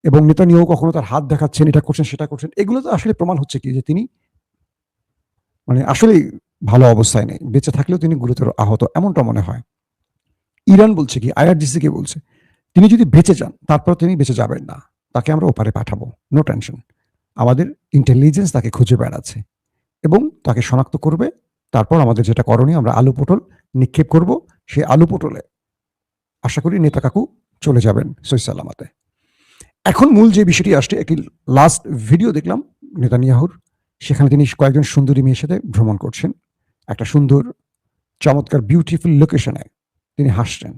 এবং নেতানিয়াহু কখনো তার হাত দেখাচ্ছেন, এটা করছেন, সেটা করছেন। এগুলো তো আসলে প্রমাণ হচ্ছে কি যে তিনি আসলেই ভালো অবস্থায় নেই। বেঁচে থাকলেও তিনি গুরুতর আহত, এমনটা মনে হয়। ইরান বলছে কি, IRGC কে বলছে, তিনি যদি বেঁচে যান, তারপর তিনি বেঁচে যাবেন না। তাকে আমরা ওপারে পাঠাবো। No tension. আমাদের ইন্টেলিজেন্স তাকে খুঁজে বেড়াচ্ছে এবং তাকে শনাক্ত করবে। তারপর আমাদের যেটা করণীয়, আমরা আলু পটল নিক্ষেপ করব। সেই আলু পটলে আশা করি নেতা কাকু চলে যাবেন সহি সালামতে। এখন মূল যে বিষয়টি আসছে, একটি লাস্ট ভিডিও দেখলাম নেতানিয়াহুর। সেখানে তিনি কয়েকজন সুন্দরী মেয়ের সাথে ভ্রমণ করছেন একটা সুন্দর চমৎকার বিউটিফুল লোকেশনে। তিনি হাসছেন,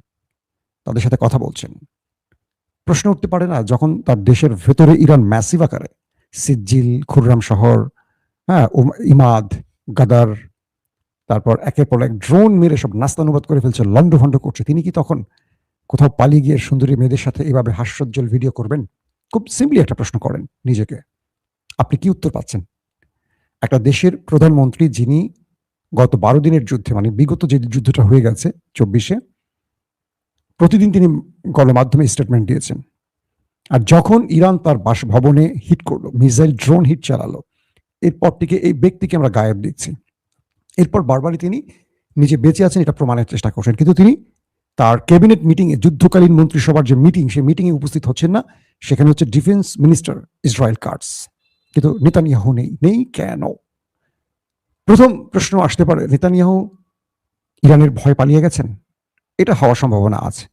তাদের সাথে কথা বলছেন। প্রশ্ন উঠতে পারে না, যখন তার দেশের ভেতরে ইরান ম্যাসিভ আকারে সিজ্জিল, খুররাম শহর, হ্যাঁ, ইমাদ, গাদার, তারপর একের পর এক ড্রোন মেরে সব নাস্তানুবাদ করে ফেলছে, লন্ডভন্ড করছে, তিনি কি তখন কোথাও পালিয়ে গিয়ে সুন্দরী মেয়েদের সাথে এভাবে হাস্যোজ্জ্বল ভিডিও করবেন? খুব সিম্পলি একটা প্রশ্ন করেন নিজেকে, আপনি কি উত্তর পাচ্ছেন? একটা দেশের প্রধানমন্ত্রী যিনি গত 12 দিনের যুদ্ধে, বিগত যে যুদ্ধটা হয়ে গেছে 24-এ, প্রতিদিন তিনি গণমাধ্যমে স্টেটমেন্ট দিয়েছেন। আর যখন ইরান তার বাসভবনে হিট করলো, মিসাইল ড্রোন হিট চালালো, এরপর থেকে এই ব্যক্তিকে আমরা গায়েব দেখছি। এরপর বারবারই তিনি নিজে বেঁচে আছেন এটা প্রমাণের চেষ্টা করছেন, কিন্তু তিনি তার ক্যাবিনেট মিটিংয়ে, যুদ্ধকালীন মন্ত্রিসভার যে মিটিং, সেই মিটিংয়ে উপস্থিত হচ্ছেন না। সেখানে হচ্ছে ডিফেন্স মিনিস্টার ইসরায়েল কাটস, কিন্তু নেতানিয়াহু নেই কেন? প্রথম প্রশ্ন আসতে পারে, নেতানিয়াহু ইরানের ভয় পালিয়ে গেছেন? এটা হওয়ার সম্ভাবনা আছে।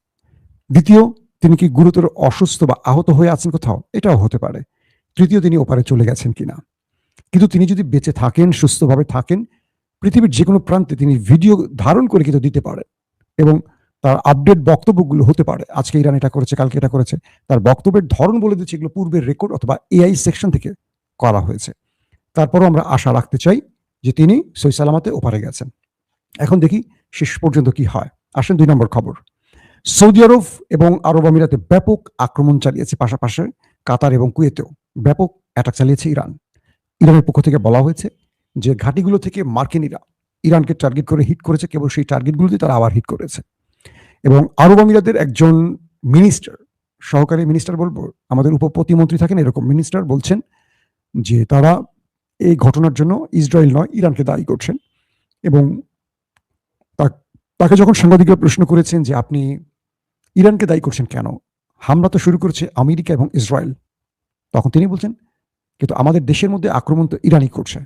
দ্বিতীয়, তিনি কি গুরুতর অসুস্থ বা আহত হয়ে আছেন কোথাও? এটাও হতে পারে। তৃতীয়, তিনি ওপারে চলে গেছেন কিনা। কিন্তু তিনি যদি বেঁচে থাকেন, সুস্থভাবে থাকেন, পৃথিবীর যে কোনো প্রান্তে তিনি ভিডিও ধারণ করে কিন্তু দিতে পারেন এবং তার আপডেট বক্তব্যগুলো হতে পারে, আজকে ইরান এটা করেছে, কালকে এটা করেছে, তার বক্তব্যের ধরন বলে দিচ্ছে এগুলো পূর্বের রেকর্ড অথবা AI সেকশন থেকে করা হয়েছে। তারপরও আমরা আশা রাখতে চাই যে তিনি সহি সালামতে ওপারে গেছেন। এখন দেখি শেষ পর্যন্ত কি হয়। আসেন 2 নম্বর খবর। সৌদি আরব এবং আরব আমিরাতে ব্যাপক আক্রমণ চালিয়েছে, পাশাপাশি কাতার এবং কুয়েতেও ব্যাপক অ্যাটাক চালিয়েছে ইরান। ইরানের পক্ষ থেকে বলা হয়েছে যে ঘাঁটিগুলো থেকে মার্কিনীরা ইরানকে টার্গেট করে হিট করেছে, কেবল সেই টার্গেটগুলোতে তারা আবার হিট করেছে। এবং আরব আমিরাতের একজন মিনিস্টার, সহকারী মিনিস্টার বলবো, আমাদের উপপ্রতিমন্ত্রী থাকেন এরকম মিনিস্টার, বলছেন যে তারা এই ঘটনার জন্য ইসরায়েল নয়, ইরানকে দায়ী করছেন। এবং তাকে যখন সাংবাদিকরা প্রশ্ন করেছেন যে আপনি ইরানকে দায়ী করছেন কেন, হামলা তো শুরু করেছে আমেরিকা এবং ইসরায়েল, তখন তিনি বলছেন কিন্তু আমাদের দেশের মধ্যে আক্রমণ তো ইরানই করছে।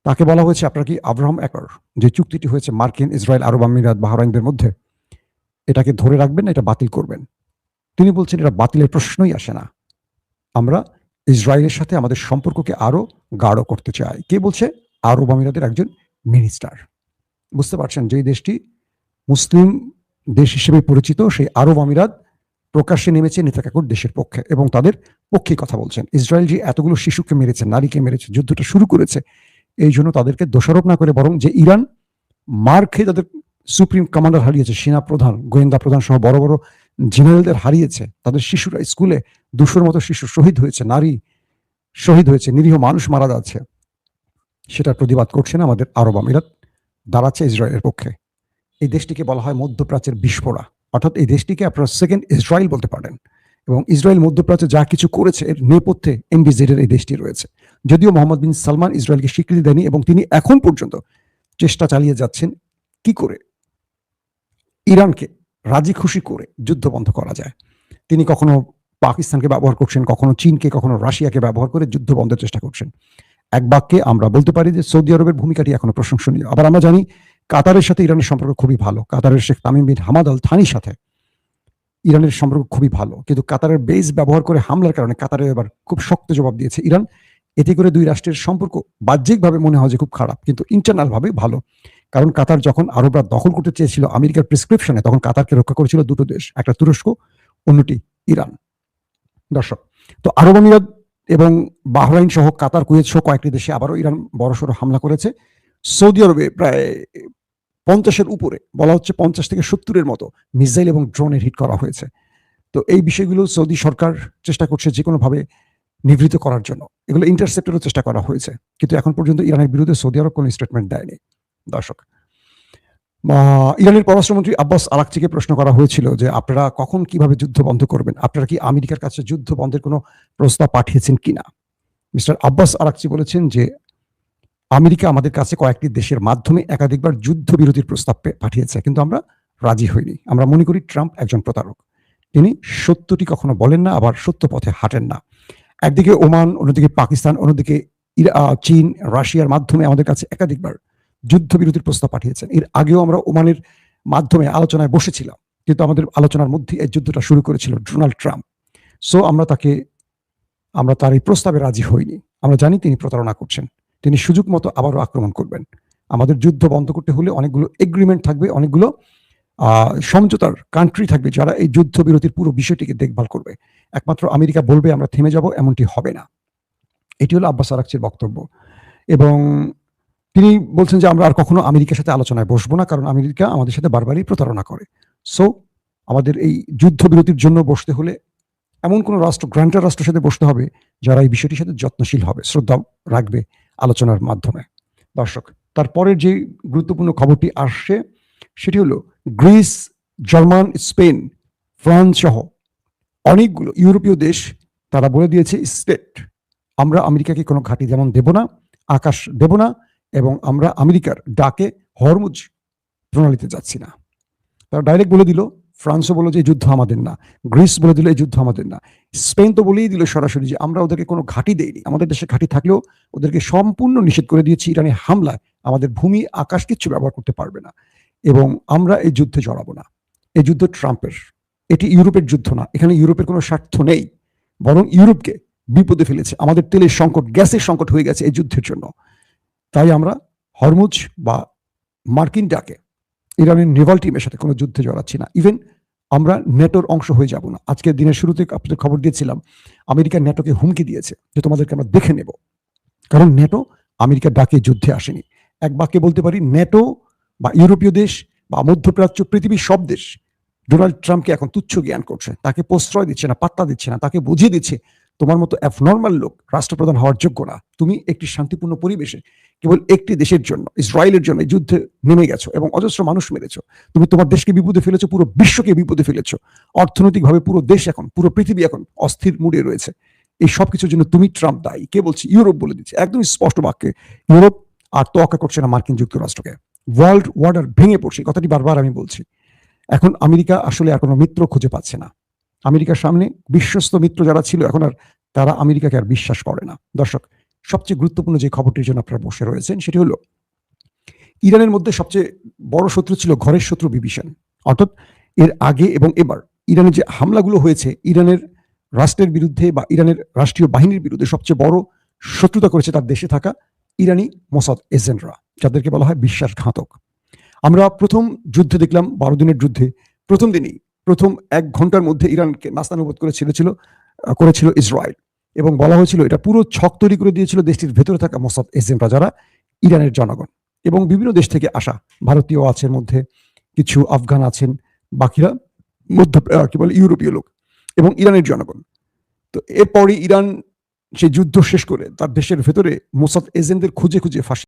তাকে বলা হয়েছে, আপনারা কি আব্রাহাম অ্যাকর্ড, যে চুক্তিটি হয়েছে মার্কিন, ইসরায়েল, আরব আমিরাত, বাহরাইনদের মধ্যে, এটাকে ধরে রাখবেন না, এটা বাতিল করবেন? তিনি বলছেন এটা বাতিলের প্রশ্নই আসে না, আমরা ইসরায়েলের সাথে আমাদের সম্পর্ককে আরো গাঢ় করতে চাই। কে বলছে? আরব আমিরাতের একজন মিনিস্টার। বুঝতে পারছেন, যে দেশটি মুসলিম দেশ হিসেবে পরিচিত, সেই আরব আমিরাত প্রকাশ্যে নেমেছে নেতা কাকুর দেশের পক্ষে এবং তাদের পক্ষে কথা বলছেন। ইসরায়েল যে এতগুলো শিশুকে মেরেছে, নারীকে মেরেছে, যুদ্ধটা শুরু করেছে, এই জন্য তাদেরকে দোষারোপ না করে বরং যে ইরান মার খেয়ে তাদের সুপ্রিম কমান্ডার হারিয়েছে, সেনা প্রধান, গোয়েন্দা প্রধান সহ বড় বড় জেনারেলদের হারিয়েছে, তাদের শিশুরা স্কুলে 200-র মতো শিশু শহীদ হয়েছে, নারী শহীদ হয়েছে, নিরীহ মানুষ মারা যাচ্ছে, সেটার প্রতিবাদ করছে না আমাদের আরব আমিরাত, দাঁড়াচ্ছে ইসরায়েলের পক্ষে। এই দেশটিকে বলা হয় মধ্যপ্রাচ্যের বিস্ফোরা, অর্থাৎ এই দেশটিকে আপনারা সেকেন্ড ইসরায়েল বলতে পারেন। এবং ইসরায়েল মধ্যপ্রাচ্যে যা কিছু করেছে এর নেপথ্যে MBZ এর এই দেশটি রয়েছে। যদিও মোহাম্মদ বিন সালমান ইসরায়েলকে স্বীকৃতি দেয়নি এবং তিনি এখন পর্যন্ত চেষ্টা চালিয়ে যাচ্ছেন কি করে ইরানকে রাজি খুশি করে যুদ্ধ বন্ধ করা যায়। তিনি কখনো পাকিস্তানকে ব্যবহার করছেন, কখনো চীনকে, কখনো রাশিয়াকে ব্যবহার করে যুদ্ধ বন্ধের চেষ্টা করছেন। এক বাক্যে আমরা বলতে পারি যে সৌদি আরবের ভূমিকাটি এখনো প্রশংসনীয়। আবার আমরা জানি কাতারের সাথে ইরানের সম্পর্ক খুবই ভালো। কাতারের Sheikh Tamim bin Hamad Al থানির সাথে ইরানের সম্পর্ক খুবই ভালো, কিন্তু কাতারের বেস ব্যবহার করে হামলার কারণে কাতারে এবার খুব শক্ত জবাব দিয়েছে ইরান। এতে করে দুই রাষ্ট্রের সম্পর্ক বাহ্যিকভাবে মনে হয় যে খুব খারাপ, কিন্তু ইন্টারনাল ভাবে ভালো। কারণ কাতার যখন আরবরা দখল করতে চেয়েছিল আমেরিকার প্রেসক্রিপশনে, তখন কাতারকে রক্ষা করেছিল দুটো দেশ, একটা তুরস্ক, অন্যটি ইরান। দর্শক, তো আরব আমিরাত এবং বাহরাইন সহ কাতার, কুয়েত সহ কয়েকটি দেশে আবারও ইরান বড়সড় হামলা করেছে। সৌদি আরবে প্রায় 50-এর উপরে, বলা হচ্ছে 50 থেকে 70-এর মতো মিসাইল এবং ড্রোনের হিট করা হয়েছে। তো এই বিষয়গুলো সৌদি সরকার চেষ্টা করছে যে কোনোভাবে নিবৃত করার জন্য, এগুলো ইন্টারসেপ্টেরও চেষ্টা করা হয়েছে, কিন্তু এখন পর্যন্ত ইরানের বিরুদ্ধে সৌদি আরব কোনো স্টেটমেন্ট দেয়নি। দর্শক, ইরানের পররাষ্ট্রমন্ত্রী আব্বাস আরাকচিকে প্রশ্ন করা হয়েছিল যে আপনারা কখন কিভাবে যুদ্ধ বন্ধ করবেন, আপনারা কি আমেরিকার কাছে যুদ্ধ বন্ধের কোনো প্রস্তাব পাঠিয়েছেন কিনা। মিস্টার আব্বাস আরাকচি বলেছেন যে আমেরিকা আমাদের কাছে কয়েকটি দেশের মাধ্যমে একাধিকবার যুদ্ধবিরতির প্রস্তাব পাঠিয়েছে, কিন্তু আমরা রাজি হইনি। আমরা মনে করি ট্রাম্প একজন প্রতারক। তিনি সত্যটি কখনো বলেন না, আবার সত্য পথে হাঁটেন না। একদিকে ওমান, অন্যদিকে পাকিস্তান, অন্যদিকে চীন, রাশিয়ার মাধ্যমে আমাদের কাছে একাধিকবার যুদ্ধবিরতির প্রস্তাব পাঠিয়েছেন। এর আগেও আমরা ওমানের মাধ্যমে আলোচনায় বসেছিলাম, কিন্তু আমাদের আলোচনার মধ্যে এই যুদ্ধটা শুরু করেছিল ডোনাল্ড ট্রাম্প। সো আমরা তার এই প্রস্তাবে রাজি হইনি। আমরা জানি তিনি প্রতারণা করছেন, তিনি সুযোগ মতো আবারও আক্রমণ করবেন। আমাদের যুদ্ধ বন্ধ করতে হলে অনেকগুলো এগ্রিমেন্ট থাকবে, অনেকগুলো সমঝোতার কান্ট্রি থাকবে যারা এই যুদ্ধবিরতির পুরো বিষয়টিকে দেখভাল করবে। একমাত্র আমেরিকা বলবে আমরা থেমে যাব, এমনটি হবে না। এটি হলো আব্বাস আরাকচির বক্তব্য। এবং তিনি বলছেন যে আমরা আর কখনো আমেরিকার সাথে আলোচনায় বসবো না, কারণ আমেরিকা আমাদের সাথে বারবারই প্রতারণা করে। সো আমাদের এই যুদ্ধবিরতির জন্য বসতে হলে এমন কোন রাষ্ট্র, গ্রান্টার রাষ্ট্রের সাথে বসতে হবে যারা এই বিষয়টির সাথে যত্নশীল হবে, শ্রদ্ধা রাখবে আলোচনার মাধ্যমে। দর্শক, তারপরের যে গুরুত্বপূর্ণ খবরটি আসছে সেটি হলো গ্রিস, জার্মান, স্পেন, ফ্রান্স সহ অনেকগুলো ইউরোপীয় দেশ তারা বলে দিয়েছে স্টেট, আমরা আমেরিকাকে কোনো ঘাঁটি যেমন দেব না, আকাশ দেব না, এবং আমরা আমেরিকার ডাকে হরমুজ প্রণালীতে যাচ্ছি না। তারা ডাইরেক্ট বলে দিল। ফ্রান্সও বলল যে এই যুদ্ধ আমাদের না, গ্রিস বলে দিল এই যুদ্ধ আমাদের না, স্পেন তো বলেই দিল সরাসরি যে আমরা ওদেরকে কোনো ঘাঁটি দেইনি, আমাদের দেশে ঘাঁটি থাকলেও ওদেরকে সম্পূর্ণ নিষেধ করে দিয়েছি, ইরানি হামলায় আমাদের ভূমি আকাশ কিচ্ছু ব্যবহার করতে পারবে না, এবং আমরা এই যুদ্ধে জড়াবো না। এই যুদ্ধ ট্রাম্পের, এটি ইউরোপের যুদ্ধ না, এখানে ইউরোপের কোনো স্বার্থ নেই, বরং ইউরোপকে বিপদে ফেলেছে। আমাদের তেলের সংকট, গ্যাসের সংকট হয়ে গেছে এই যুদ্ধের জন্য। তাই আমরা হরমুজ বা মার্কিন ডাকে ইরানের নেভাল টিমের সাথে কোনো যুদ্ধে জড়াচ্ছি না। ইভেন আমরা নেটোর অংশ হয়ে যাব না। আজকের দিনের শুরুতে আপনাদের খবর দিয়েছিলাম আমেরিকা নেটোকে হুমকি দিয়েছে যে তোমাদেরকে আমরা দেখে নেব, কারণ নেটো আমেরিকার ডাকে যুদ্ধে আসেনি। এক বাক্যে বলতে পারি, নেটো বা ইউরোপীয় দেশ বা মধ্যপ্রাচ্য, পৃথিবীর সব দেশ ডোনাল্ড ট্রাম্পকে এখন তুচ্ছ জ্ঞান করছে, তাকে প্রশ্রয় দিচ্ছে না, পাত্তা দিচ্ছে না, তাকে বুঝিয়ে দিচ্ছে তোমার মতো অ্যাবনর্মাল লোক রাষ্ট্রপ্রধান হওয়ার যোগ্য না। তুমি একটি শান্তিপূর্ণ পরিবেশে কেবল একটি দেশের জন্য, ইসরায়েলের জন্য যুদ্ধে নেমে গেছো এবং অজস্র মানুষ মেরেছো। তুমি তোমার দেশকে বিপদে ফেলেছো, পুরো বিশ্বকে বিপদে ফেলেছো। অর্থনৈতিকভাবে পুরো দেশ এখন, পুরো পৃথিবী এখন অস্থির মুডে রয়েছে। এই সব কিছুর জন্য তুমি ট্রাম্প দায়ী। কে বলছি? ইউরোপ বলে দিচ্ছে একদম স্পষ্ট বাক্যে। ইউরোপ আর তোয়াক্কা করছে না মার্কিন যুক্তরাষ্ট্রকে। ওয়ার্ল্ড অর্ডার ভেঙে পড়ছে, কথাটি বারবার আমি বলছি। এখন আমেরিকা আসলে আর কোনো মিত্র খুঁজে পাচ্ছে না। আমেরিকার সামনে বিশ্বস্ত মিত্র যারা ছিল এখন আর তারা আমেরিকাকে আর বিশ্বাস করে না। দর্শক, সবচেয়ে গুরুত্বপূর্ণ যে খবরটির জন্য আপনারা বসে রয়েছেন সেটি হলো ইরানের মধ্যে সবচেয়ে বড় শত্রু ছিল ঘরের শত্রু বিভীষণ। অর্থাৎ এর আগে এবং এবার ইরানের যে হামলাগুলো হয়েছে, ইরানের রাষ্ট্রের বিরুদ্ধে বা ইরানের রাষ্ট্রীয় বাহিনীর বিরুদ্ধে সবচেয়ে বড় শত্রুতা করেছে তার দেশে থাকা ইরানি মোসাদ এজেন্টরা, যাদেরকে বলা হয় বিশ্বাসঘাতক। আমরা প্রথম যুদ্ধে দেখলাম 12 দিনের যুদ্ধে প্রথম দিনই, প্রথম 1 ঘন্টার মধ্যে ইরানকে নাস্তানুবোধ করেছিল ইসরায়েল, এবং বলা হয়েছিল এটা পুরো ছক তৈরি করে দিয়েছিল দেশটির ভেতরে থাকা মোসাদ এজেন্টরা, যারা ইরানের জনগণ এবং বিভিন্ন দেশ থেকে আসা ভারতীয় আছেন মধ্যে, কিছু আফগান আছেন, বাকিরা ইউরোপীয় লোক এবং ইরানের জনগণ। তো এরপরই ইরান সেই যুদ্ধ শেষ করে তার দেশের ভেতরে মোসাদ এজেন্টদের খুঁজে খুঁজে ফাঁসি